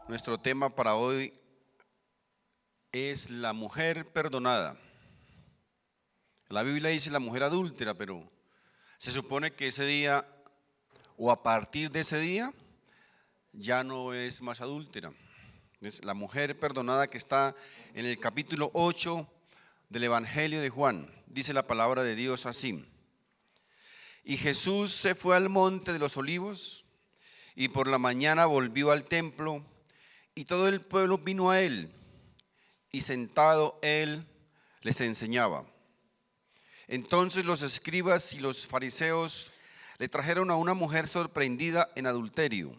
Nuestro tema para hoy es la mujer perdonada. La Biblia dice la mujer adúltera, pero se supone que ese día o a partir de ese día ya no es más adúltera. Es la mujer perdonada que está en el capítulo 8 del Evangelio de Juan. Dice la palabra de Dios así: y Jesús se fue al monte de los olivos y por la mañana volvió al templo y todo el pueblo vino a él y sentado él les enseñaba. Entonces los escribas y los fariseos le trajeron a una mujer sorprendida en adulterio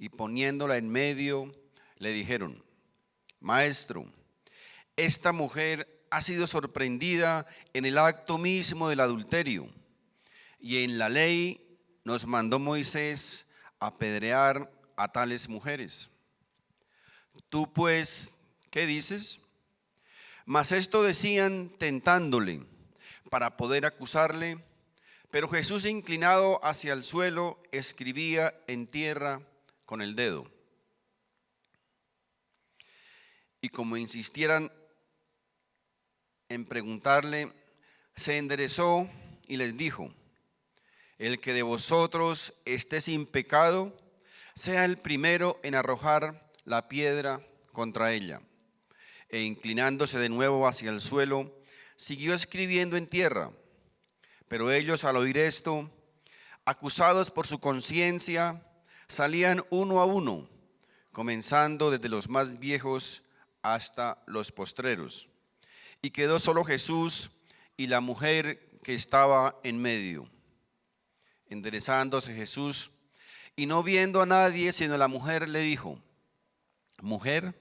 y poniéndola en medio le dijeron: Maestro, esta mujer ha sido sorprendida en el acto mismo del adulterio, y en la ley nos mandó Moisés apedrear a tales mujeres. Tú pues, ¿qué dices? Mas esto decían tentándole para poder acusarle, pero Jesús, inclinado hacia el suelo, escribía en tierra con el dedo. Y como insistieran en preguntarle, se enderezó y les dijo: el que de vosotros esté sin pecado, sea el primero en arrojar la piedra contra ella. E inclinándose de nuevo hacia el suelo, siguió escribiendo en tierra. Pero ellos, al oír esto, acusados por su conciencia, salían uno a uno, comenzando desde los más viejos hasta los postreros. Y quedó solo Jesús y la mujer que estaba en medio. Enderezándose Jesús y no viendo a nadie sino a la mujer, le dijo: Mujer,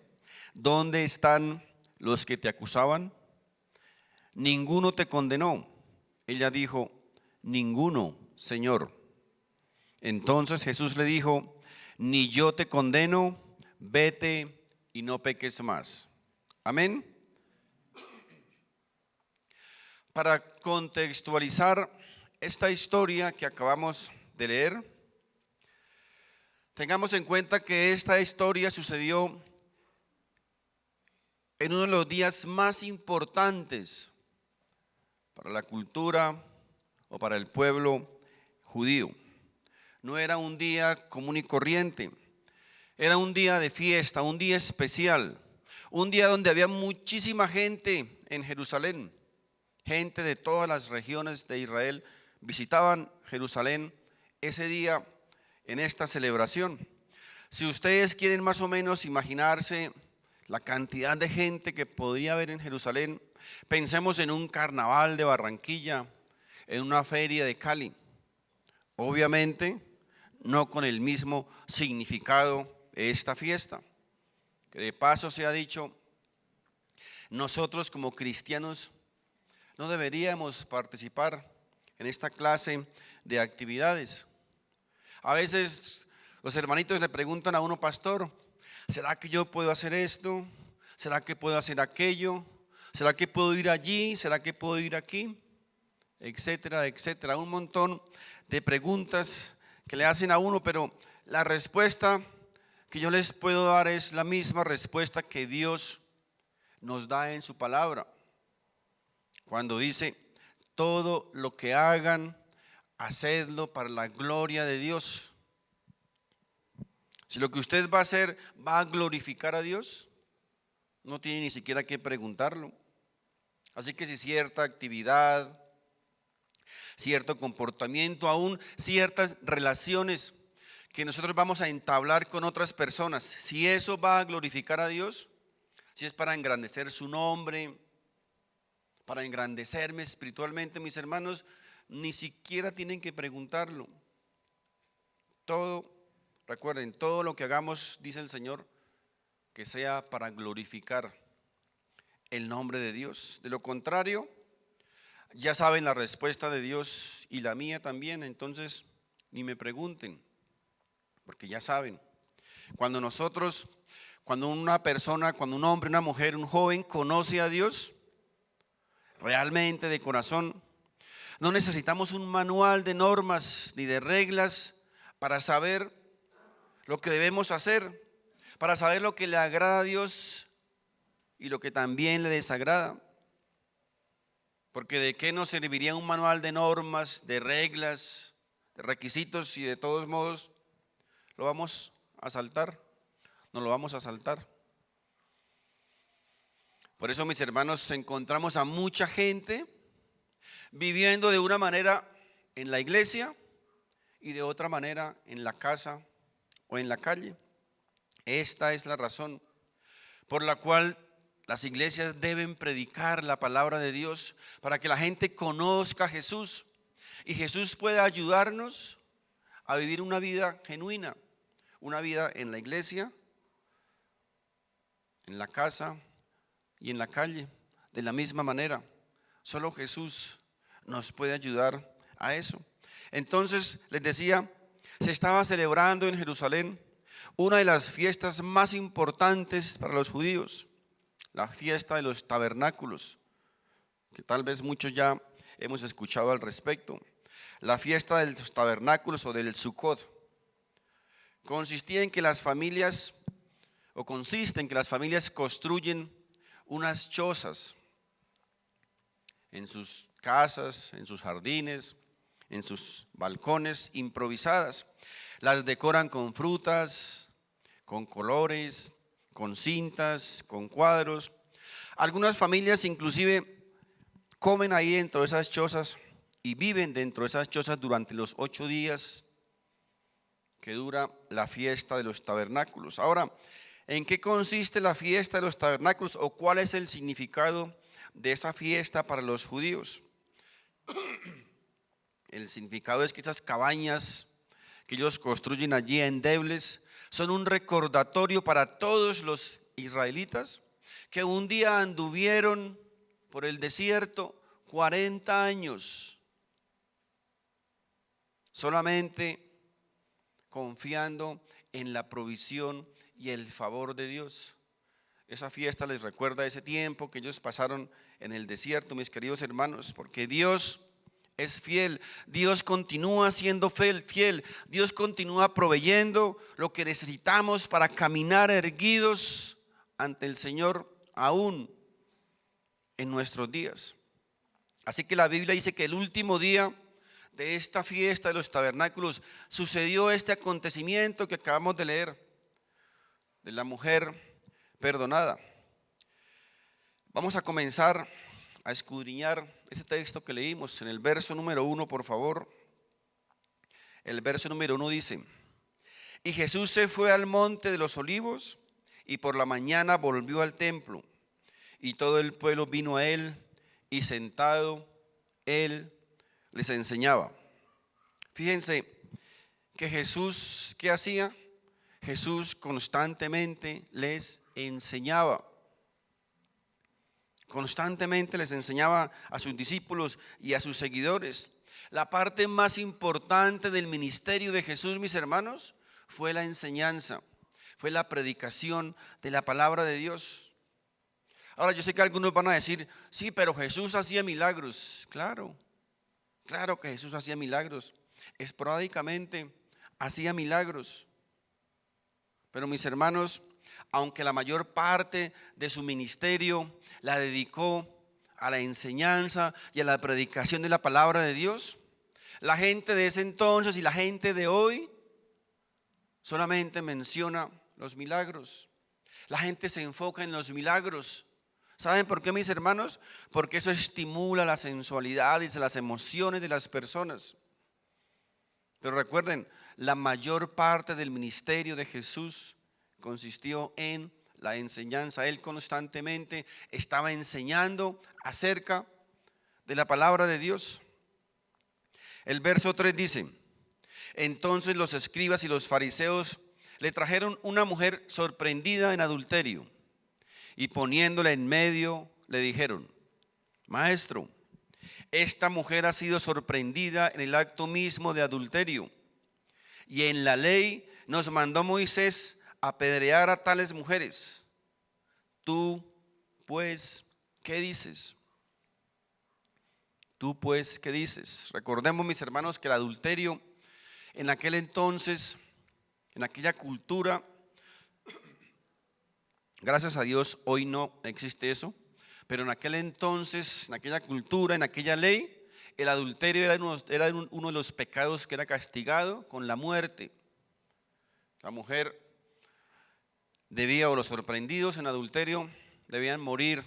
¿dónde están los que te acusaban? Ninguno te condenó. Ella dijo: ninguno, Señor. Entonces Jesús le dijo: ni yo te condeno, vete y no peques más. Amén. Para contextualizar esta historia que acabamos de leer, tengamos en cuenta que esta historia sucedió en uno de los días más importantes para la cultura o para el pueblo judío. No era un día común y corriente, era un día de fiesta, un día especial, un día donde había muchísima gente en Jerusalén. Gente de todas las regiones de Israel visitaban Jerusalén ese día en esta celebración. Si ustedes quieren más o menos imaginarse la cantidad de gente que podría haber en Jerusalén, pensemos en un carnaval de Barranquilla, en una feria de Cali. Obviamente no con el mismo significado de esta fiesta, que de paso se ha dicho, nosotros como cristianos no deberíamos participar en esta clase de actividades. A veces los hermanitos le preguntan a uno: pastor, ¿será que yo puedo hacer esto? ¿Será que puedo hacer aquello? ¿Será que puedo ir allí? ¿Será que puedo ir aquí? Etcétera, etcétera. Un montón de preguntas que le hacen a uno, pero la respuesta que yo les puedo dar es la misma respuesta que Dios nos da en su palabra. Cuando dice: todo lo que hagan, hacedlo para la gloria de Dios. Si lo que usted va a hacer va a glorificar a Dios, no tiene ni siquiera que preguntarlo. Así que si cierta actividad, cierto comportamiento, aún ciertas relaciones que nosotros vamos a entablar con otras personas, si eso va a glorificar a Dios, si es para engrandecer su nombre, para engrandecerme espiritualmente, mis hermanos, ni siquiera tienen que preguntarlo. Todo, recuerden, todo lo que hagamos, dice el Señor, que sea para glorificar el nombre de Dios. De lo contrario, ya saben la respuesta de Dios y la mía también, entonces ni me pregunten, porque ya saben. Cuando una persona, cuando un hombre, una mujer, un joven conoce a Dios realmente de corazón, no necesitamos un manual de normas ni de reglas para saber lo que debemos hacer, para saber lo que le agrada a Dios y lo que también le desagrada. Porque ¿de qué nos serviría un manual de normas, de reglas, de requisitos si de todos modos lo vamos a saltar? No lo vamos a saltar. Por eso, mis hermanos, encontramos a mucha gente viviendo de una manera en la iglesia y de otra manera en la casa o en la calle. Esta es la razón por la cual las iglesias deben predicar la palabra de Dios para que la gente conozca a Jesús y Jesús pueda ayudarnos a vivir una vida genuina, una vida en la iglesia, en la casa y en la calle. De la misma manera, solo Jesús nos puede ayudar a eso. Entonces, les decía, se estaba celebrando en Jerusalén una de las fiestas más importantes para los judíos, la fiesta de los tabernáculos, que tal vez muchos ya hemos escuchado al respecto. La fiesta de los tabernáculos o del Sukkot consiste en que las familias construyen unas chozas en sus casas, en sus jardines, en sus balcones improvisadas. Las decoran con frutas, con colores, con cintas, con cuadros. Algunas familias inclusive comen ahí dentro de esas chozas y viven dentro de esas chozas durante los 8 días que dura la fiesta de los tabernáculos. Ahora, ¿en qué consiste la fiesta de los tabernáculos o cuál es el significado de esa fiesta para los judíos? El significado es que esas cabañas que ellos construyen allí endebles son un recordatorio para todos los israelitas que un día anduvieron por el desierto 40 años solamente confiando en la provisión y el favor de Dios. Esa fiesta les recuerda ese tiempo que ellos pasaron en el desierto, mis queridos hermanos, porque Dios es fiel, Dios continúa siendo fiel, Dios continúa proveyendo lo que necesitamos para caminar erguidos ante el Señor aún en nuestros días. Así que la Biblia dice que el último día de esta fiesta de los tabernáculos sucedió este acontecimiento que acabamos de leer, de la mujer perdonada. Vamos a comenzar a escudriñar ese texto que leímos en el verso número 1, por favor. El verso número 1 dice: y Jesús se fue al monte de los olivos y por la mañana volvió al templo y todo el pueblo vino a él y sentado él les enseñaba. Fíjense que Jesús, ¿qué hacía? Jesús constantemente les enseñaba. Constantemente les enseñaba a sus discípulos y a sus seguidores. La parte más importante del ministerio de Jesús, mis hermanos, fue la enseñanza, fue la predicación de la palabra de Dios. Ahora yo sé que algunos van a decir, sí, pero Jesús hacía milagros. Claro que Jesús hacía milagros. Esporádicamente hacía milagros. Pero mis hermanos, aunque la mayor parte de su ministerio la dedicó a la enseñanza y a la predicación de la palabra de Dios, la gente de ese entonces y la gente de hoy solamente menciona los milagros. La gente se enfoca en los milagros. ¿Saben por qué, mis hermanos? Porque eso estimula la sensualidad y las emociones de las personas. Pero recuerden, la mayor parte del ministerio de Jesús consistió en la enseñanza. Él constantemente estaba enseñando acerca de la palabra de Dios. El verso 3 dice: entonces los escribas y los fariseos le trajeron una mujer sorprendida en adulterio y poniéndola en medio le dijeron: maestro, esta mujer ha sido sorprendida en el acto mismo de adulterio y en la ley nos mandó Moisés apedrear a tales mujeres. Tú pues, ¿qué dices? Tú pues, ¿qué dices? Recordemos, mis hermanos, que el adulterio en aquel entonces, en aquella cultura, Gracias a Dios hoy no existe eso, pero en aquel entonces, en aquella cultura, en aquella ley, el adulterio era uno de los pecados que era castigado con la muerte. La mujer debía, o los sorprendidos en adulterio, debían morir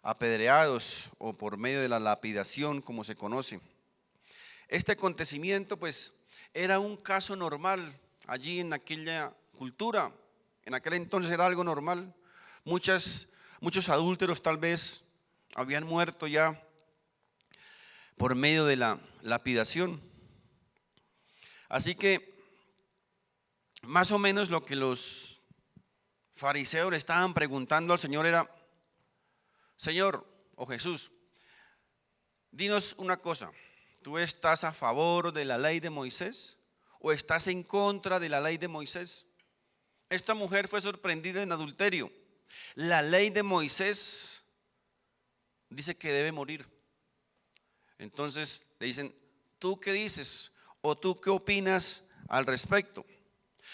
apedreados o por medio de la lapidación, como se conoce. Este acontecimiento pues era un caso normal allí en aquella cultura. En aquel entonces era algo normal. Muchos adúlteros tal vez habían muerto ya por medio de la lapidación. Así que más o menos lo que los fariseos le estaban preguntando al Señor era: Señor o Jesús, dinos una cosa, ¿tú estás a favor de la ley de Moisés o estás en contra de la ley de Moisés? Esta mujer fue sorprendida en adulterio. La ley de Moisés dice que debe morir. Entonces le dicen: ¿tú qué dices? ¿O tú qué opinas al respecto?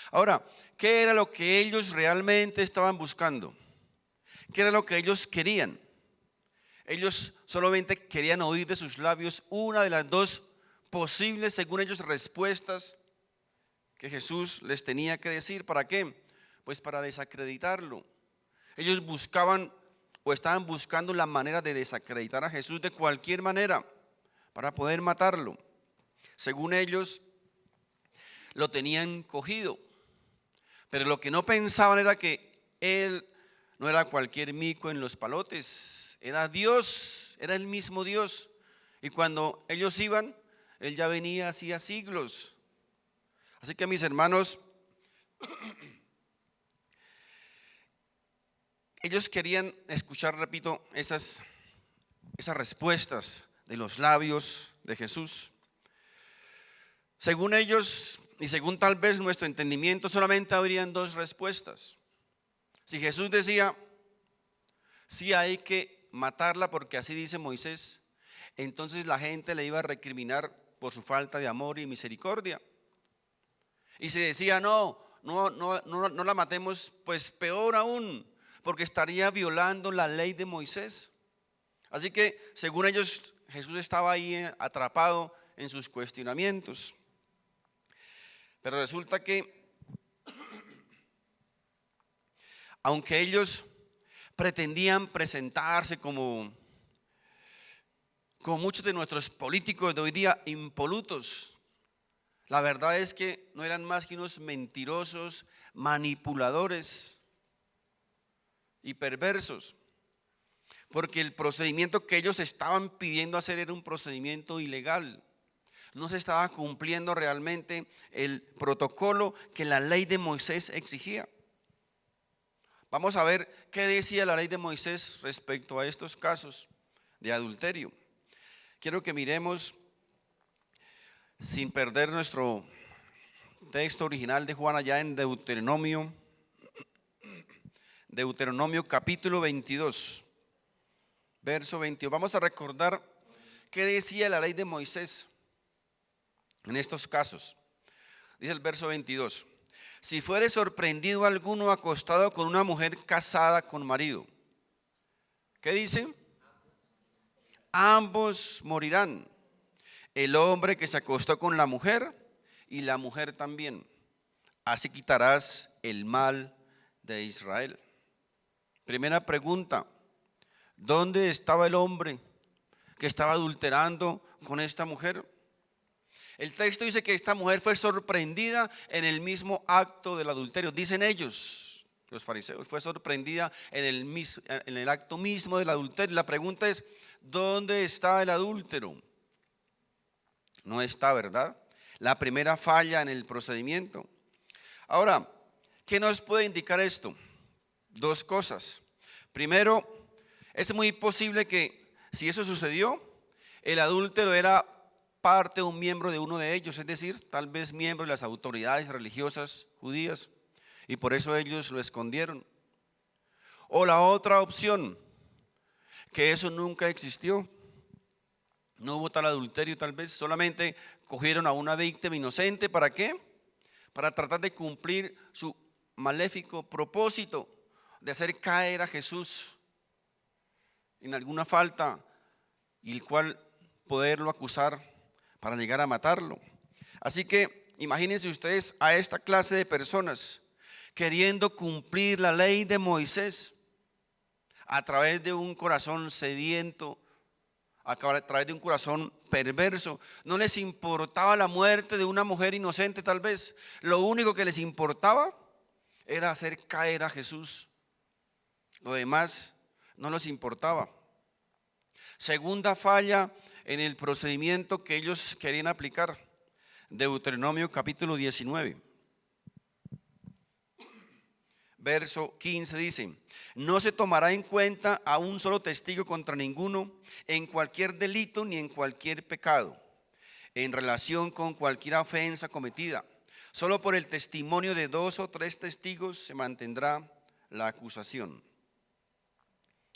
Ahora, ¿qué era lo que ellos realmente estaban buscando? ¿Qué era lo que ellos querían? Ellos solamente querían oír de sus labios una de las dos posibles, según ellos, respuestas que Jesús les tenía que decir. ¿Para qué? Pues para desacreditarlo. Ellos buscaban o estaban buscando la manera de desacreditar a Jesús de cualquier manera para poder matarlo. Según ellos, lo tenían cogido, pero lo que no pensaban era que él no era cualquier mico en los palotes, era Dios, era el mismo Dios. Y cuando ellos iban, él ya venía hacía siglos. Así que, mis hermanos, ellos querían escuchar, repito, esas respuestas de los labios de Jesús. Según ellos, y según tal vez nuestro entendimiento, solamente habrían dos respuestas. Si Jesús decía: sí, hay que matarla porque así dice Moisés, entonces la gente le iba a recriminar por su falta de amor y misericordia. Y si decía: no la matemos, pues peor aún, porque estaría violando la ley de Moisés. Así que, según ellos, Jesús estaba ahí atrapado en sus cuestionamientos. Pero resulta que, aunque ellos pretendían presentarse como muchos de nuestros políticos de hoy día, impolutos, la verdad es que no eran más que unos mentirosos, manipuladores y perversos, porque el procedimiento que ellos estaban pidiendo hacer era un procedimiento ilegal. No se estaba cumpliendo realmente el protocolo que la ley de Moisés exigía. Vamos a ver qué decía la ley de Moisés respecto a estos casos de adulterio. Quiero que miremos, sin perder nuestro texto original de Juan, allá en Deuteronomio capítulo 22, verso 22. Vamos a recordar qué decía la ley de Moisés en estos casos. Dice el verso 22: si fuere sorprendido alguno acostado con una mujer casada con marido, ¿qué dice? Ambos morirán, el hombre que se acostó con la mujer y la mujer también. Así quitarás el mal de Israel. Primera pregunta: ¿dónde estaba el hombre que estaba adulterando con esta mujer? El texto dice que esta mujer fue sorprendida en el mismo acto del adulterio. Dicen ellos, los fariseos, fue sorprendida en el acto mismo del adulterio. La pregunta es: ¿dónde está el adúltero? No está, ¿verdad? La primera falla en el procedimiento. Ahora, ¿qué nos puede indicar esto? Dos cosas. Primero, es muy posible que, si eso sucedió, el adúltero era parte o un miembro de uno de ellos, es decir, tal vez miembro de las autoridades religiosas judías, y por eso ellos lo escondieron. O la otra opción, que eso nunca existió, no hubo tal adulterio, tal vez solamente cogieron a una víctima inocente. ¿Para qué? Para tratar de cumplir su maléfico propósito de hacer caer a Jesús en alguna falta y el cual poderlo acusar para llegar a matarlo. Así que imagínense ustedes a esta clase de personas queriendo cumplir la ley de Moisés a través de un corazón sediento, a través de un corazón perverso. No les importaba la muerte de una mujer inocente tal vez. Lo único que les importaba era hacer caer a Jesús. Lo demás no les importaba. Segunda falla en el procedimiento que ellos querían aplicar. Deuteronomio capítulo 19. Verso 15 dice: no se tomará en cuenta a un solo testigo contra ninguno en cualquier delito ni en cualquier pecado, en relación con cualquier ofensa cometida. Solo por el testimonio de 2 o 3 testigos se mantendrá la acusación.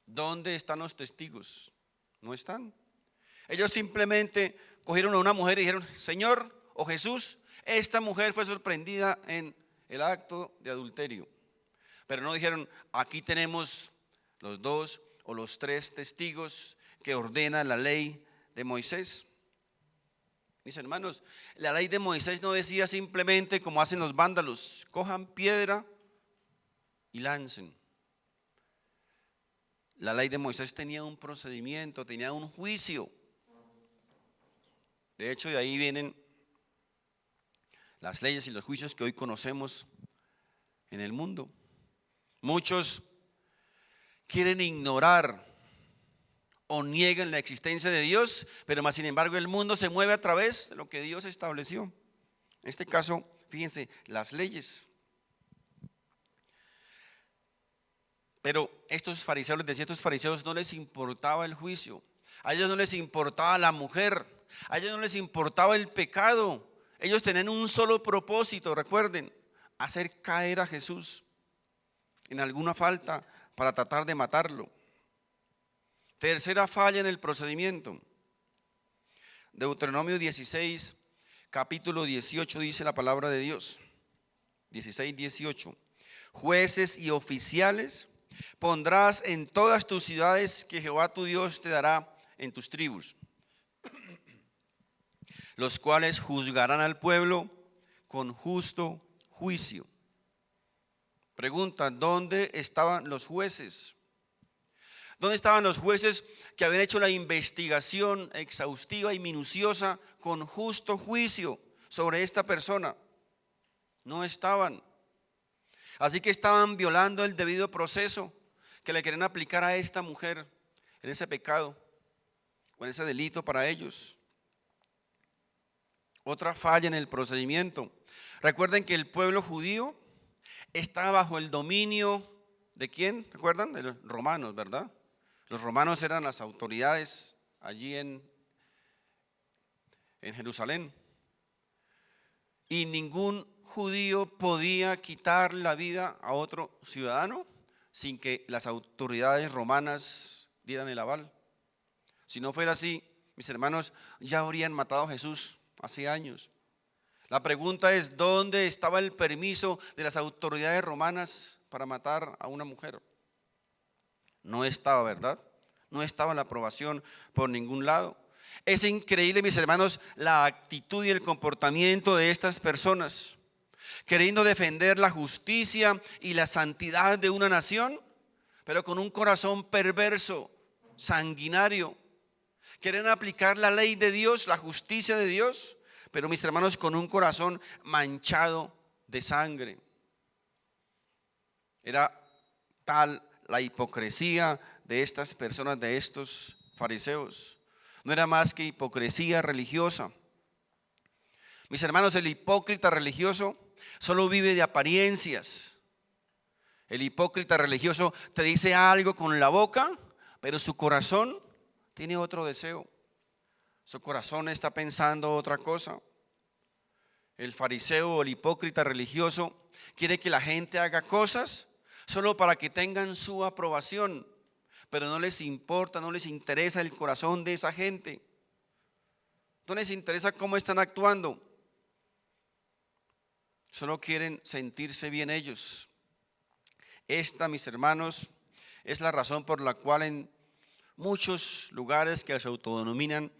¿Dónde están los testigos? No están. Ellos simplemente cogieron a una mujer y dijeron: Señor o Jesús, esta mujer fue sorprendida en el acto de adulterio. Pero no dijeron: aquí tenemos los 2 o los 3 testigos que ordena la ley de Moisés. Mis hermanos, la ley de Moisés no decía simplemente como hacen los vándalos: cojan piedra y lancen. La ley de Moisés tenía un procedimiento, tenía un juicio. De hecho, de ahí vienen las leyes y los juicios que hoy conocemos en el mundo. Muchos quieren ignorar o niegan la existencia de Dios, pero más sin embargo el mundo se mueve a través de lo que Dios estableció. En este caso, fíjense, las leyes. Pero estos fariseos, les decía, estos fariseos no les importaba el juicio, a ellos no les importaba la mujer, a ellos no les importaba el pecado. Ellos tenían un solo propósito, recuerden: hacer caer a Jesús en alguna falta para tratar de matarlo. Tercera falla en el procedimiento. Deuteronomio 16, capítulo 18 dice la palabra de Dios. 16, 18. Jueces y oficiales pondrás en todas tus ciudades que Jehová tu Dios te dará en tus tribus, los cuales juzgarán al pueblo con justo juicio. Pregunta: ¿dónde estaban los jueces? ¿Dónde estaban los jueces que habían hecho la investigación exhaustiva y minuciosa con justo juicio sobre esta persona? No estaban. Así que estaban violando el debido proceso que le querían aplicar a esta mujer en ese pecado o en ese delito para ellos. Otra falla en el procedimiento. Recuerden que el pueblo judío estaba bajo el dominio ¿de quién? ¿Recuerdan? De los romanos, ¿verdad? Los romanos eran las autoridades allí en Jerusalén. Y ningún judío podía quitar la vida a otro ciudadano sin que las autoridades romanas dieran el aval. Si no fuera así, mis hermanos, ya habrían matado a Jesús hace años. La pregunta es: ¿dónde estaba el permiso de las autoridades romanas para matar a una mujer? No estaba, ¿verdad? No estaba la aprobación por ningún lado. Es increíble, mis hermanos, la actitud y el comportamiento de estas personas, queriendo defender la justicia y la santidad de una nación, pero con un corazón perverso, sanguinario. Quieren aplicar la ley de Dios, la justicia de Dios, pero mis hermanos, con un corazón manchado de sangre. Era tal la hipocresía de estas personas, de estos fariseos. No era más que hipocresía religiosa. Mis hermanos, el hipócrita religioso solo vive de apariencias. El hipócrita religioso te dice algo con la boca, pero su corazón tiene otro deseo. Su corazón está pensando otra cosa. El fariseo o el hipócrita religioso quiere que la gente haga cosas solo para que tengan su aprobación, pero no les importa, no les interesa el corazón de esa gente. No les interesa cómo están actuando. Solo quieren sentirse bien ellos. Esta, mis hermanos, es la razón por la cual en muchos lugares que se autodenominan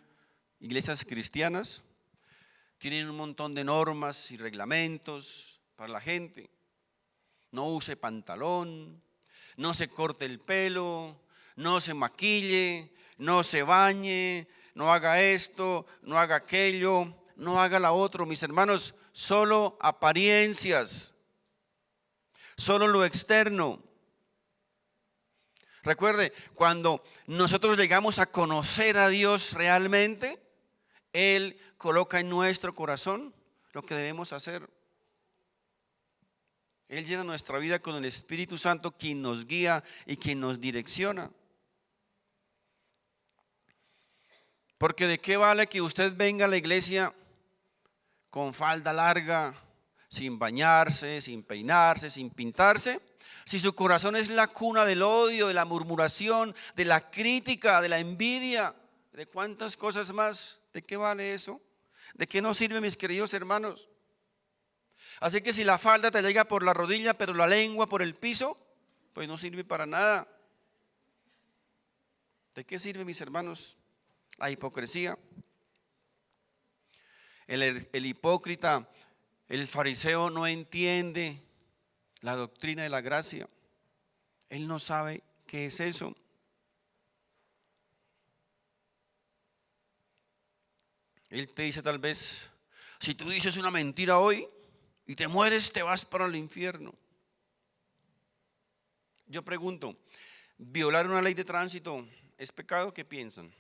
iglesias cristianas tienen un montón de normas y reglamentos para la gente. No use pantalón, no se corte el pelo, no se maquille, no se bañe, no haga esto, no haga aquello, no haga la otra. Mis hermanos, solo apariencias, solo lo externo. Recuerde, cuando nosotros llegamos a conocer a Dios realmente, Él coloca en nuestro corazón lo que debemos hacer. Él llena nuestra vida con el Espíritu Santo, quien nos guía y quien nos direcciona. Porque ¿de qué vale que usted venga a la iglesia con falda larga, sin bañarse, sin peinarse, sin pintarse, si su corazón es la cuna del odio, de la murmuración, de la crítica, de la envidia, de cuántas cosas más? ¿De qué vale eso? ¿De qué nos sirve, mis queridos hermanos? Así que si la falda te llega por la rodilla, pero la lengua por el piso, pues no sirve para nada. ¿De qué sirve, mis hermanos, la hipocresía? El hipócrita, el fariseo no entiende la doctrina de la gracia. Él no sabe qué es eso. Él te dice tal vez, si tú dices una mentira hoy y te mueres, te vas para el infierno. Yo pregunto, ¿violar una ley de tránsito es pecado? ¿Qué piensan?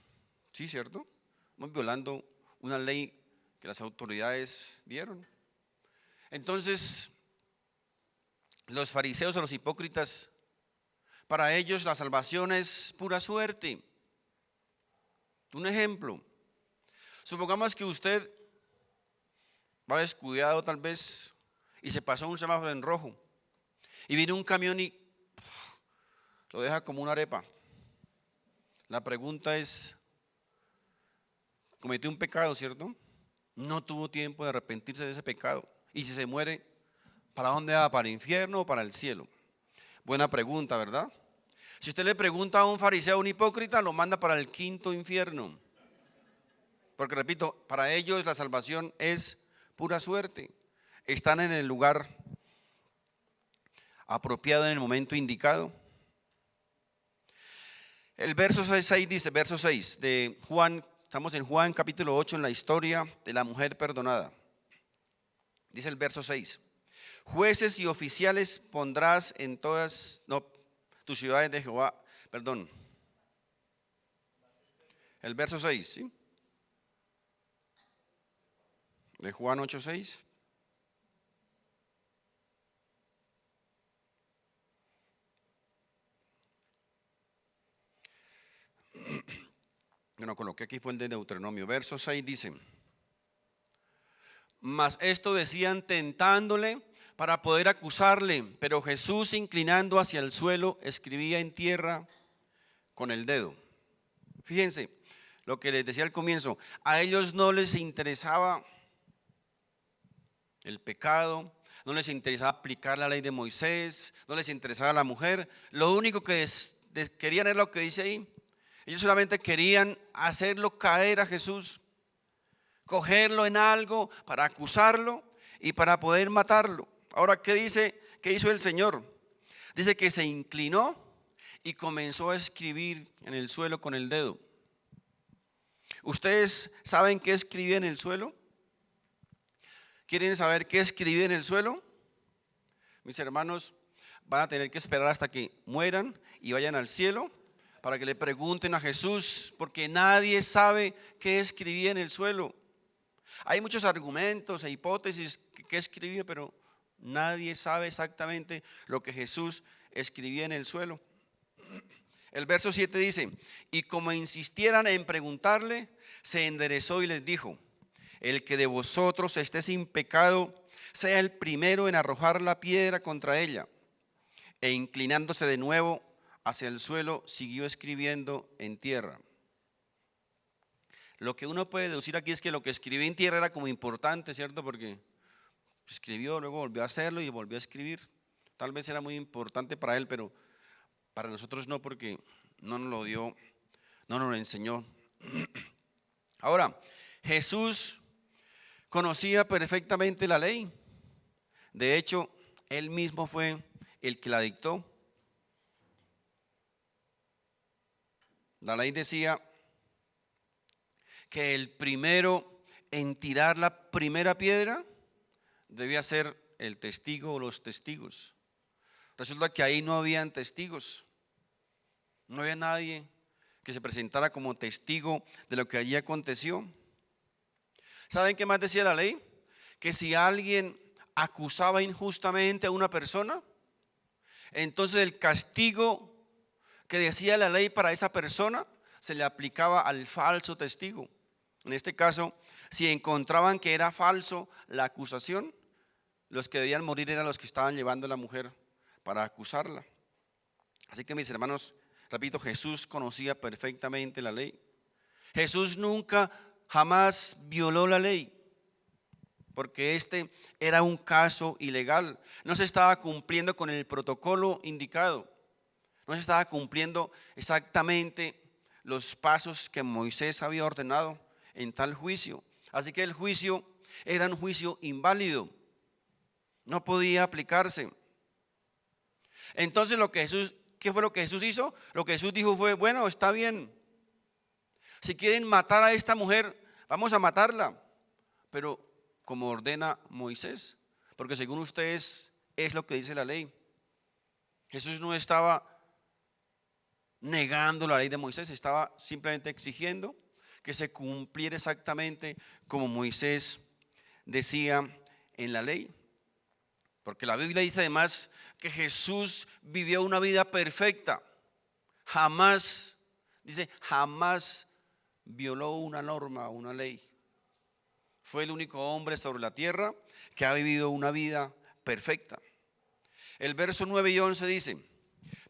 Sí, ¿cierto? Estamos violando una ley que las autoridades dieron. Entonces, los fariseos o los hipócritas, para ellos la salvación es pura suerte. Un ejemplo, supongamos que usted va descuidado tal vez y se pasó un semáforo en rojo y viene un camión y lo deja como una arepa. La pregunta es, cometió un pecado, ¿cierto? No tuvo tiempo de arrepentirse de ese pecado. Y si se muere, ¿para dónde va? ¿Para el infierno o para el cielo? Buena pregunta, ¿verdad? Si usted le pregunta a un fariseo, a un hipócrita, lo manda para el quinto infierno. Porque repito, para ellos la salvación es pura suerte. Están en el lugar apropiado en el momento indicado. El verso 6 dice, verso 6 de Juan, estamos en Juan capítulo 8 en la historia de la mujer perdonada. Dice el verso 6, jueces y oficiales pondrás en todas tus ciudades de Jehová, perdón. El verso 6, ¿sí? De Juan 8:6. Bueno, coloqué aquí fue el de Deuteronomio. Verso 6 dice, mas esto decían tentándole para poder acusarle, pero Jesús, inclinando hacia el suelo, escribía en tierra con el dedo. Fíjense lo que les decía al comienzo, a ellos no les interesaba el pecado, no les interesaba aplicar la ley de Moisés, no les interesaba la mujer, lo único que querían es lo que dice ahí. Ellos solamente querían hacerlo caer a Jesús, cogerlo en algo para acusarlo y para poder matarlo. Ahora, ¿qué dice? ¿Qué hizo el Señor? Dice que se inclinó y comenzó a escribir en el suelo con el dedo. ¿Ustedes saben qué escribía en el suelo? ¿Quieren saber qué escribía en el suelo? Mis hermanos van a tener que esperar hasta que mueran y vayan al cielo para que le pregunten a Jesús, porque nadie sabe qué escribía en el suelo. Hay muchos argumentos e hipótesis que escribía, pero nadie sabe exactamente lo que Jesús escribía en el suelo. El verso 7 dice, y como insistieran en preguntarle, se enderezó y les dijo, el que de vosotros esté sin pecado, sea el primero en arrojar la piedra contra ella. E inclinándose de nuevo hacia el suelo, siguió escribiendo en tierra. Lo que uno puede deducir aquí es que lo que escribía en tierra era como importante, ¿cierto? Porque escribió, luego volvió a hacerlo y volvió a escribir. Tal vez era muy importante para él, pero para nosotros no, porque no nos lo dio, no nos lo enseñó. Ahora, Jesús conocía perfectamente la ley. De hecho, él mismo fue el que la dictó. La ley decía que el primero en tirar la primera piedra debía ser el testigo o los testigos. Resulta que ahí no habían testigos, no había nadie que se presentara como testigo de lo que allí aconteció. ¿Saben qué más decía la ley? Que si alguien acusaba injustamente a una persona, entonces el castigo que decía la ley para esa persona se le aplicaba al falso testigo. En este caso, si encontraban que era falso la acusación, los que debían morir eran los que estaban llevando a la mujer para acusarla. Así que, mis hermanos, repito, Jesús conocía perfectamente la ley. Jesús nunca, jamás violó la ley, porque este era un caso ilegal. No se estaba cumpliendo con el protocolo indicado. No se estaba cumpliendo exactamente los pasos que Moisés había ordenado en tal juicio. Así que el juicio era un juicio inválido. No podía aplicarse. Entonces ¿qué fue lo que Jesús hizo? Lo que Jesús dijo fue, bueno, está bien. Si quieren matar a esta mujer, vamos a matarla. Pero como ordena Moisés, porque según ustedes es lo que dice la ley. Jesús no estaba negando la ley de Moisés, estaba simplemente exigiendo que se cumpliera exactamente como Moisés decía en la ley. Porque la Biblia dice además que Jesús vivió una vida perfecta. Jamás, dice, jamás violó una norma, una ley. Fue el único hombre sobre la tierra que ha vivido una vida perfecta. El verso 9 y 11 dice,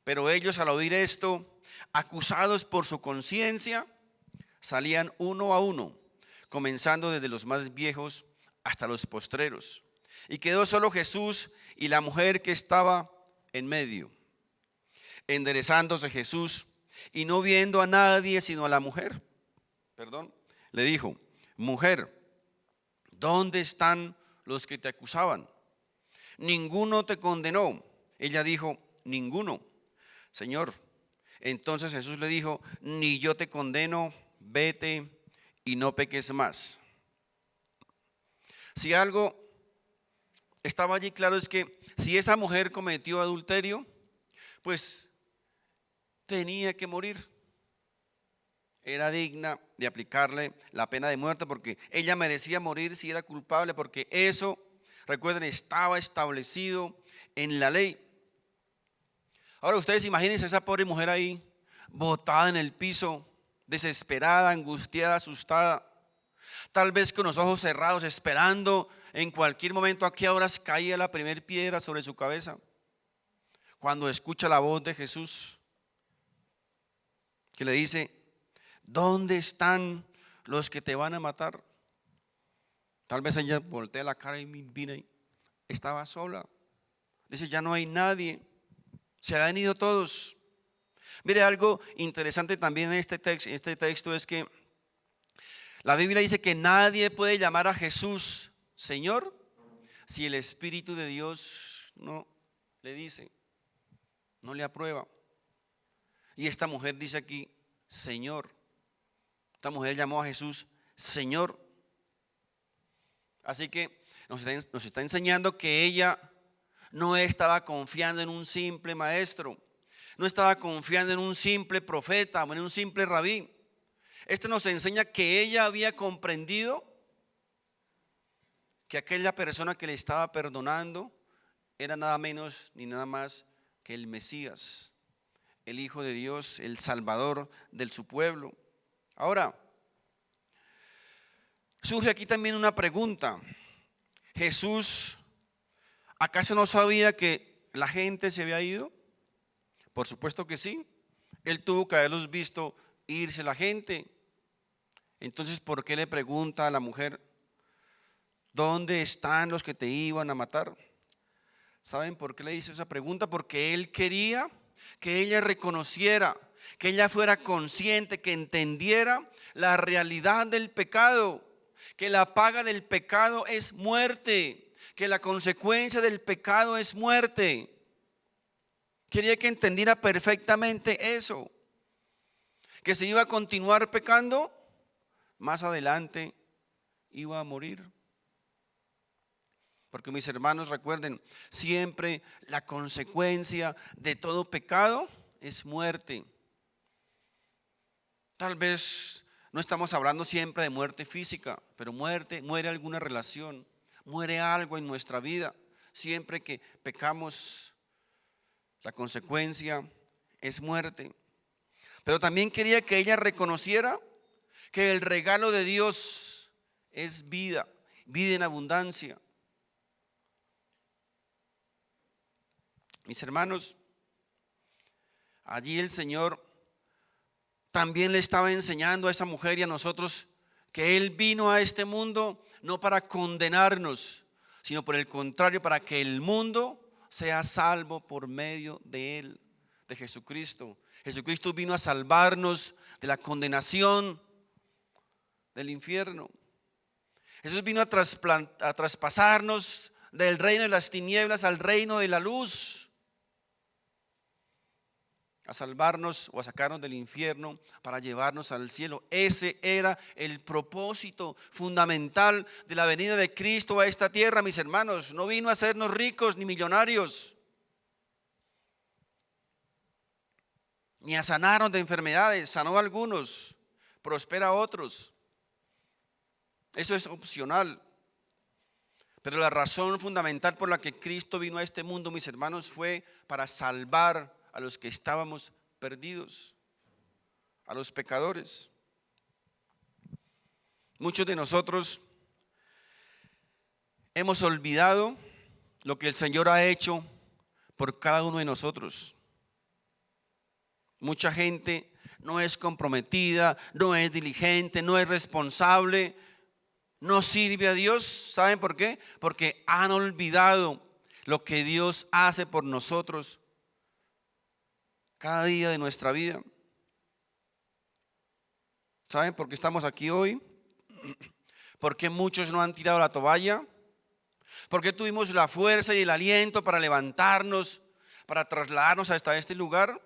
pero ellos al oír esto, acusados por su conciencia, salían uno a uno, comenzando desde los más viejos hasta los postreros. Y quedó solo Jesús y la mujer que estaba en medio. Enderezándose Jesús y no viendo a nadie sino a la mujer, le dijo, mujer, ¿dónde están los que te acusaban? Ninguno te condenó. Ella dijo, ninguno. Señor, entonces Jesús le dijo, ni yo te condeno, vete y no peques más. Si algo estaba allí claro es que si esa mujer cometió adulterio, pues tenía que morir. Era digna de aplicarle la pena de muerte porque ella merecía morir si era culpable, porque eso, recuerden, estaba establecido en la ley. Ahora ustedes imagínense a esa pobre mujer ahí, botada en el piso, desesperada, angustiada, asustada, tal vez con los ojos cerrados, esperando en cualquier momento a qué horas caía la primera piedra sobre su cabeza. Cuando escucha la voz de Jesús, que le dice, ¿dónde están los que te van a matar? Tal vez ella voltea la cara y mira, estaba sola. Dice, ya no hay nadie, se han ido todos. Mire, algo interesante también en este texto es que la Biblia dice que nadie puede llamar a Jesús Señor si el Espíritu de Dios no le dice, no le aprueba. Y esta mujer dice aquí, Señor. Esta mujer llamó a Jesús Señor. Así que nos está enseñando que ella no estaba confiando en un simple maestro, no estaba confiando en un simple profeta o en un simple rabí. Esto nos enseña que ella había comprendido que aquella persona que le estaba perdonando era nada menos ni nada más que el Mesías, el Hijo de Dios, el Salvador de su pueblo. Ahora, surge aquí también una pregunta. ¿Jesús acaso no sabía que la gente se había ido? Por supuesto que sí. Él tuvo que haberlos visto irse la gente. Entonces, ¿por qué le pregunta a la mujer, ¿dónde están los que te iban a matar? ¿Saben por qué le hizo esa pregunta? Porque Él quería que ella reconociera, que ella fuera consciente, que entendiera la realidad del pecado, que la paga del pecado es muerte, que la consecuencia del pecado es muerte. Quería que entendiera perfectamente eso, que si iba a continuar pecando, más adelante iba a morir. Porque mis hermanos, recuerden, siempre la consecuencia de todo pecado es muerte. Tal vez no estamos hablando siempre de muerte física, pero muere alguna relación, muere algo en nuestra vida. Siempre que pecamos, la consecuencia es muerte. Pero también quería que ella reconociera que el regalo de Dios es vida, vida en abundancia. Mis hermanos, allí el Señor también le estaba enseñando a esa mujer y a nosotros que Él vino a este mundo no para condenarnos, sino por el contrario, para que el mundo sea salvo por medio de Él, de Jesucristo. Jesucristo vino a salvarnos de la condenación del infierno. Jesús vino a traspasarnos del reino de las tinieblas al reino de la luz, a salvarnos o a sacarnos del infierno para llevarnos al cielo. Ese era el propósito fundamental de la venida de Cristo a esta tierra, mis hermanos. No vino a hacernos ricos ni millonarios, ni a sanarnos de enfermedades. Sanó a algunos, prospera a otros. Eso es opcional. Pero la razón fundamental por la que Cristo vino a este mundo, mis hermanos, fue para salvar a los que estábamos perdidos, a los pecadores. Muchos de nosotros hemos olvidado lo que el Señor ha hecho por cada uno de nosotros. Mucha gente no es comprometida, no es diligente, no es responsable, no sirve a Dios. ¿Saben por qué? Porque han olvidado lo que Dios hace por nosotros cada día de nuestra vida. ¿Saben por qué estamos aquí hoy? ¿Por qué muchos no han tirado la toalla? ¿Por qué tuvimos la fuerza y el aliento para levantarnos, para trasladarnos hasta este lugar?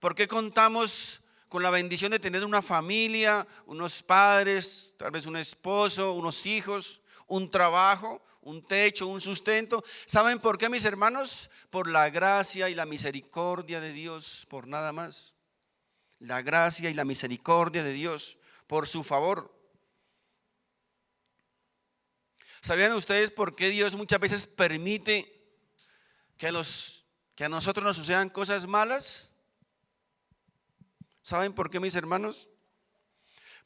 ¿Por qué contamos con la bendición de tener una familia, unos padres, tal vez un esposo, unos hijos, un trabajo, un techo, un sustento? ¿Saben por qué, mis hermanos? Por la gracia y la misericordia de Dios, por nada más. La gracia y la misericordia de Dios, por su favor. ¿Sabían ustedes por qué Dios muchas veces permite que a nosotros nos sucedan cosas malas? ¿Saben por qué, mis hermanos?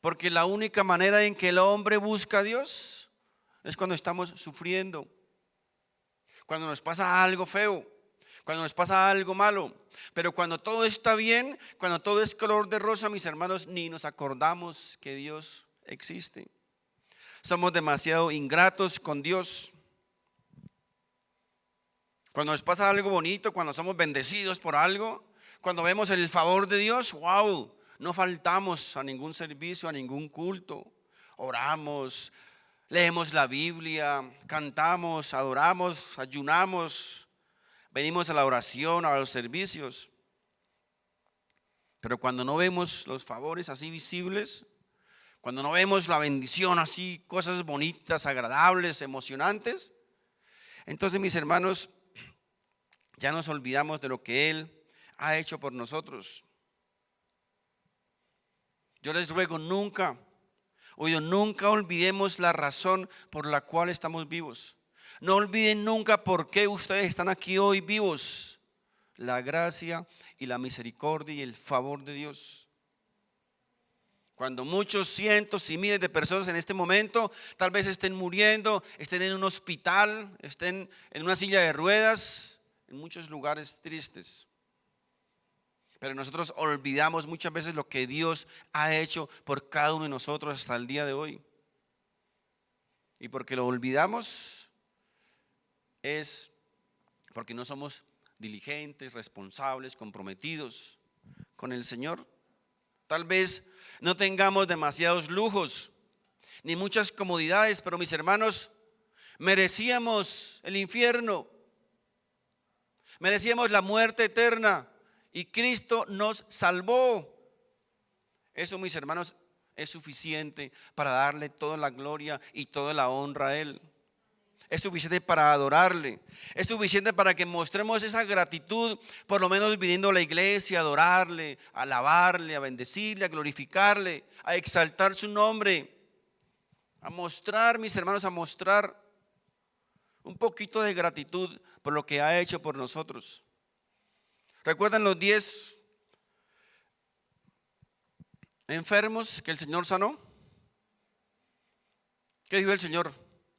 Porque la única manera en que el hombre busca a Dios es cuando estamos sufriendo, cuando nos pasa algo feo, cuando nos pasa algo malo. Pero cuando todo está bien, cuando todo es color de rosa, mis hermanos, ni nos acordamos que Dios existe. Somos demasiado ingratos con Dios. Cuando nos pasa algo bonito, cuando somos bendecidos por algo, cuando vemos el favor de Dios, wow, no faltamos a ningún servicio, a ningún culto. Oramos, leemos la Biblia, cantamos, adoramos, ayunamos, venimos a la oración, a los servicios. Pero cuando no vemos los favores así visibles, cuando no vemos la bendición así, cosas bonitas, agradables, emocionantes, entonces, mis hermanos, ya nos olvidamos de lo que Él ha hecho por nosotros. Yo les ruego, nunca olvidemos la razón por la cual estamos vivos. No olviden nunca por qué ustedes están aquí hoy vivos. La gracia y la misericordia y el favor de Dios. Cuando muchos cientos y miles de personas en este momento tal vez estén muriendo, estén en un hospital, estén en una silla de ruedas, en muchos lugares tristes. Pero nosotros olvidamos muchas veces lo que Dios ha hecho por cada uno de nosotros hasta el día de hoy. Y porque lo olvidamos es porque no somos diligentes, responsables, comprometidos con el Señor. Tal vez no tengamos demasiados lujos ni muchas comodidades, pero mis hermanos, merecíamos el infierno, merecíamos la muerte eterna y Cristo nos salvó. Eso, mis hermanos, es suficiente para darle toda la gloria y toda la honra a Él. Es suficiente para adorarle. Es suficiente para que mostremos esa gratitud, por lo menos viniendo a la iglesia, a adorarle, a alabarle, a bendecirle, a glorificarle, a exaltar su nombre. A mostrar, mis hermanos, a mostrar un poquito de gratitud por lo que ha hecho por nosotros. ¿Recuerdan los 10 enfermos que el Señor sanó? ¿Qué dijo el Señor?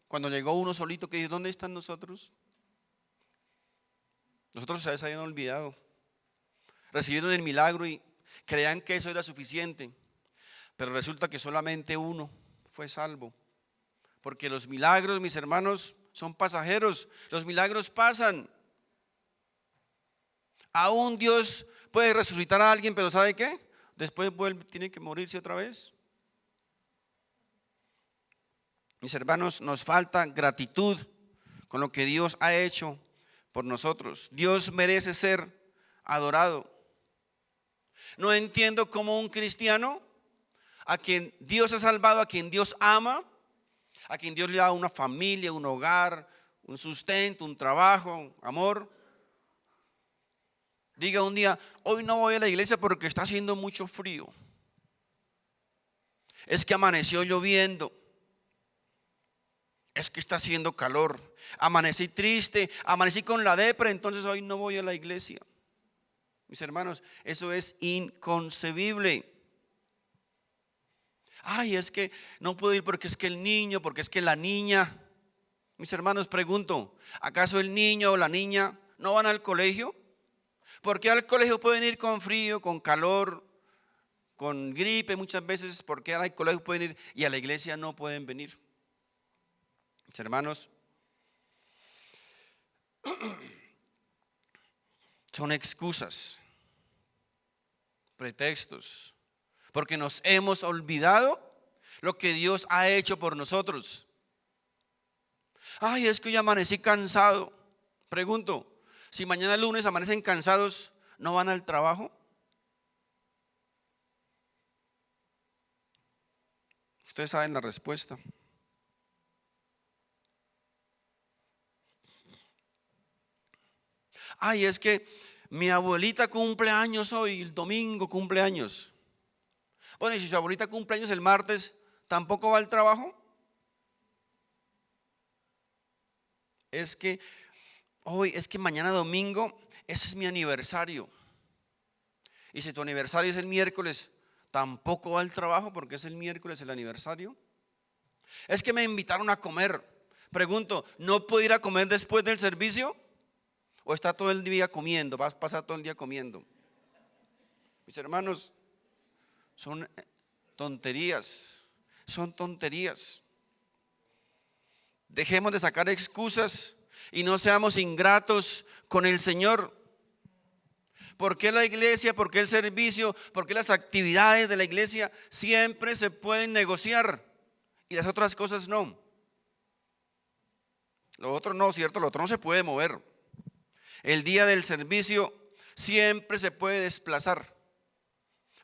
Cuando llegó uno solito, que dijo: ¿dónde están nosotros? Nosotros se habían olvidado. Recibieron el milagro y creían que eso era suficiente. Pero resulta que solamente uno fue salvo. Porque los milagros, mis hermanos, son pasajeros. Los milagros pasan. Aún Dios puede resucitar a alguien, pero ¿sabe qué? Después tiene que morirse otra vez. Mis hermanos, nos falta gratitud con lo que Dios ha hecho por nosotros. Dios merece ser adorado. No entiendo cómo un cristiano, a quien Dios ha salvado, a quien Dios ama, a quien Dios le da una familia, un hogar, un sustento, un trabajo, amor, diga un día: hoy no voy a la iglesia porque está haciendo mucho frío. Es que amaneció lloviendo. Es que está haciendo calor. Amanecí triste, amanecí con la depre, entonces hoy no voy a la iglesia. Mis hermanos, eso es inconcebible. Ay, es que no puedo ir porque es que el niño, porque es que la niña. Mis hermanos, pregunto: ¿acaso el niño o la niña no van al colegio? ¿Por qué al colegio pueden ir con frío, con calor, con gripe muchas veces? ¿Por qué al colegio pueden ir y a la iglesia no pueden venir? Mis hermanos, son excusas, pretextos, porque nos hemos olvidado lo que Dios ha hecho por nosotros. Ay, es que hoy amanecí cansado. Pregunto: si mañana lunes amanecen cansados, ¿no van al trabajo? Ustedes saben la respuesta. Ay, es que mi abuelita cumple años hoy, el domingo cumple años. Bueno, y si su abuelita cumple años el martes, ¿tampoco va al trabajo? Es que mañana domingo, ese es mi aniversario. Y si tu aniversario es el miércoles, ¿tampoco va al trabajo porque es el miércoles el aniversario? Es que me invitaron a comer. Pregunto: ¿no puedo ir a comer después del servicio? ¿O está todo el día comiendo? ¿Vas a pasar todo el día comiendo? Mis hermanos, son tonterías. Son tonterías. Dejemos de sacar excusas y no seamos ingratos con el Señor. ¿Por qué la iglesia? ¿Por qué el servicio? ¿Por qué las actividades de la iglesia siempre se pueden negociar y las otras cosas no? Lo otro no, ¿cierto? Lo otro no se puede mover. El día del servicio siempre se puede desplazar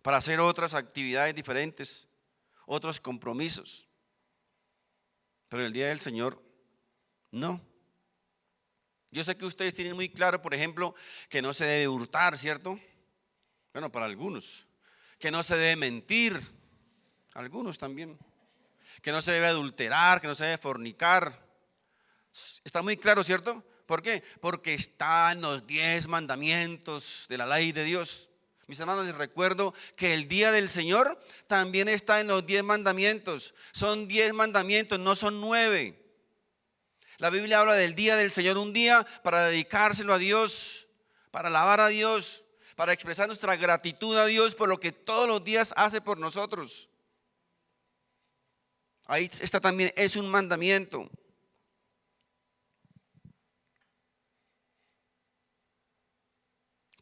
para hacer otras actividades diferentes, otros compromisos. Pero el día del Señor, no. Yo sé que ustedes tienen muy claro, por ejemplo, que no se debe hurtar, ¿cierto? Bueno, para algunos. Que no se debe mentir, algunos también. Que no se debe adulterar, que no se debe fornicar. Está muy claro, ¿cierto? ¿Por qué? Porque está en los 10 mandamientos de la ley de Dios. Mis hermanos, les recuerdo que el día del Señor también está en los 10 mandamientos. Son 10 mandamientos, no son 9. La Biblia habla del día del Señor, un día para dedicárselo a Dios, para alabar a Dios, para expresar nuestra gratitud a Dios por lo que todos los días hace por nosotros. Ahí está también, es un mandamiento.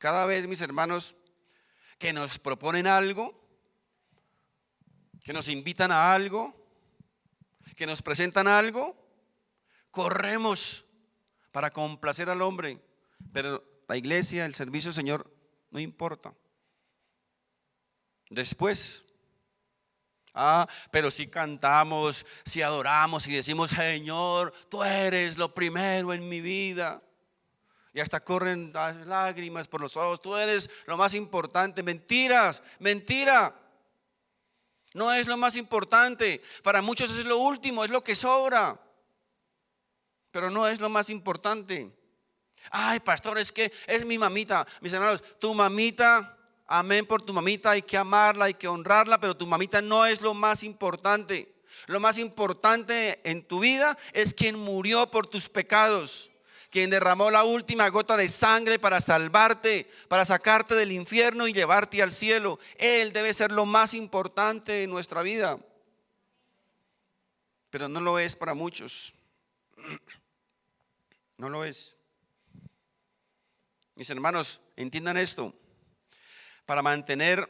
cada vez, mis hermanos, que nos proponen algo, que nos invitan a algo, que nos presentan algo, corremos para complacer al hombre, pero la iglesia, el servicio del Señor, no importa. Después, pero si cantamos, si adoramos y decimos, Señor, tú eres lo primero en mi vida, y hasta corren las lágrimas por los ojos, tú eres lo más importante. Mentiras, mentira. No es lo más importante. Para muchos es lo último, es lo que sobra, pero no es lo más importante. Ay, pastor, es que es mi mamita. Mis hermanos, tu mamita, amén por tu mamita, hay que amarla, hay que honrarla, pero tu mamita no es lo más importante. Lo más importante en tu vida es quien murió por tus pecados, quien derramó la última gota de sangre para salvarte, para sacarte del infierno y llevarte al cielo. Él debe ser lo más importante en nuestra vida, pero no lo es para muchos. No lo es. Mis hermanos, entiendan esto. Para mantener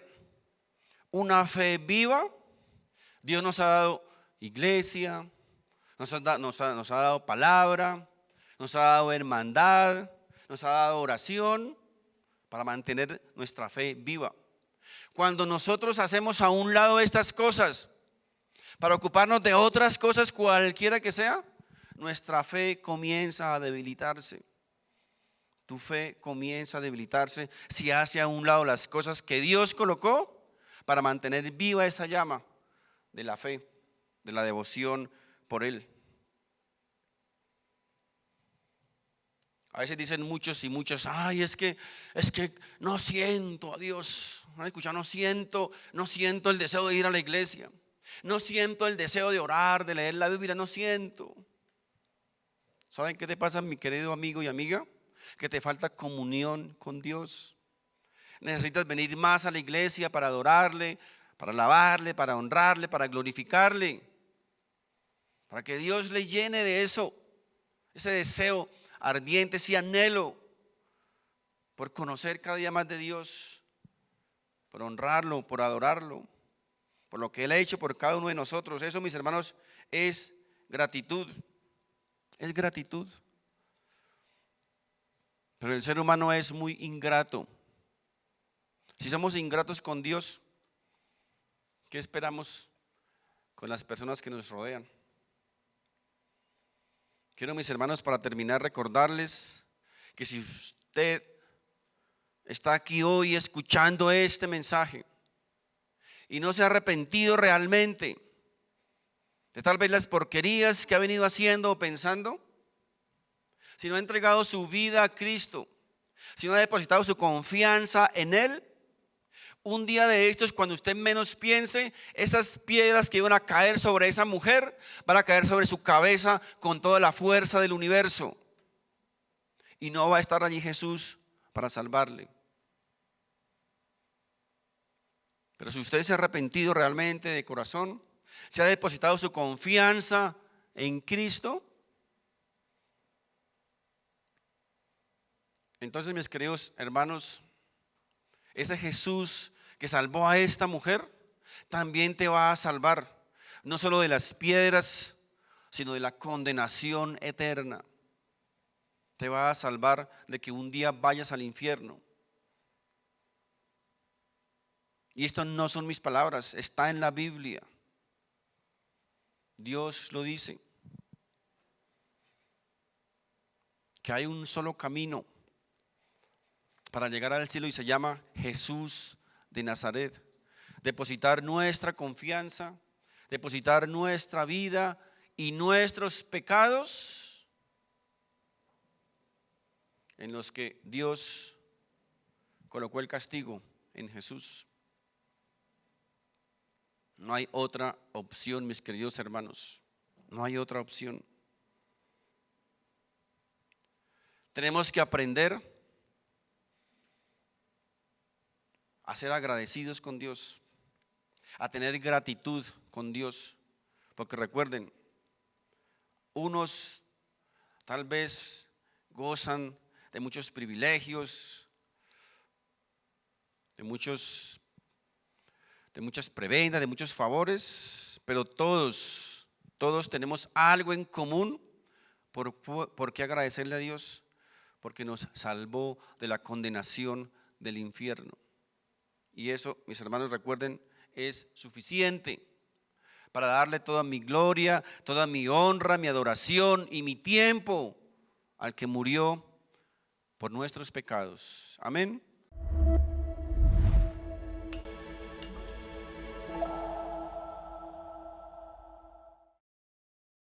una fe viva, Dios nos ha dado iglesia, nos ha dado palabra, nos ha dado hermandad, nos ha dado oración para mantener nuestra fe viva. Cuando nosotros hacemos a un lado estas cosas para ocuparnos de otras cosas, cualquiera que sea, nuestra fe comienza a debilitarse. Tu fe comienza a debilitarse si hace a un lado las cosas que Dios colocó para mantener viva esa llama de la fe, de la devoción por Él. A veces dicen muchos y muchas, ay, es que no siento a Dios. ¿Han escuchado? No siento el deseo de ir a la iglesia. No siento el deseo de orar, de leer la Biblia, no siento. ¿Saben qué te pasa, mi querido amigo y amiga? Que te falta comunión con Dios. Necesitas venir más a la iglesia para adorarle, para alabarle, para honrarle, para glorificarle, para que Dios le llene de eso, ese deseo ardiente, ese anhelo por conocer cada día más de Dios, por honrarlo, por adorarlo, por lo que Él ha hecho por cada uno de nosotros. Eso, mis hermanos, es gratitud. Es gratitud. Pero el ser humano es muy ingrato. Si somos ingratos con Dios, ¿qué esperamos con las personas que nos rodean? Quiero, mis hermanos, para terminar, recordarles que si usted está aquí hoy escuchando este mensaje y no se ha arrepentido realmente de tal vez las porquerías que ha venido haciendo o pensando, si no ha entregado su vida a Cristo, si no ha depositado su confianza en Él, un día de estos, cuando usted menos piense, esas piedras que iban a caer sobre esa mujer van a caer sobre su cabeza con toda la fuerza del universo, y no va a estar allí Jesús para salvarle. Pero si usted se ha arrepentido realmente de corazón, se ha depositado su confianza en Cristo, entonces, mis queridos hermanos, ese Jesús que salvó a esta mujer también te va a salvar, no solo de las piedras, sino de la condenación eterna. Te va a salvar de que un día vayas al infierno. Y esto no son mis palabras, está en la Biblia. Dios lo dice, que hay un solo camino para llegar al cielo y se llama Jesús de Nazaret. Depositar nuestra confianza, depositar nuestra vida y nuestros pecados en los que Dios colocó el castigo, en Jesús. No hay otra opción, mis queridos hermanos. No hay otra opción. Tenemos que aprender a ser agradecidos con Dios, a tener gratitud con Dios. Porque recuerden, unos tal vez gozan de muchos privilegios, de muchas prebendas, de muchos favores, pero todos tenemos algo en común. ¿Por qué agradecerle a Dios? Porque nos salvó de la condenación del infierno. Y eso, mis hermanos, recuerden, es suficiente para darle toda mi gloria, toda mi honra, mi adoración y mi tiempo al que murió por nuestros pecados. Amén.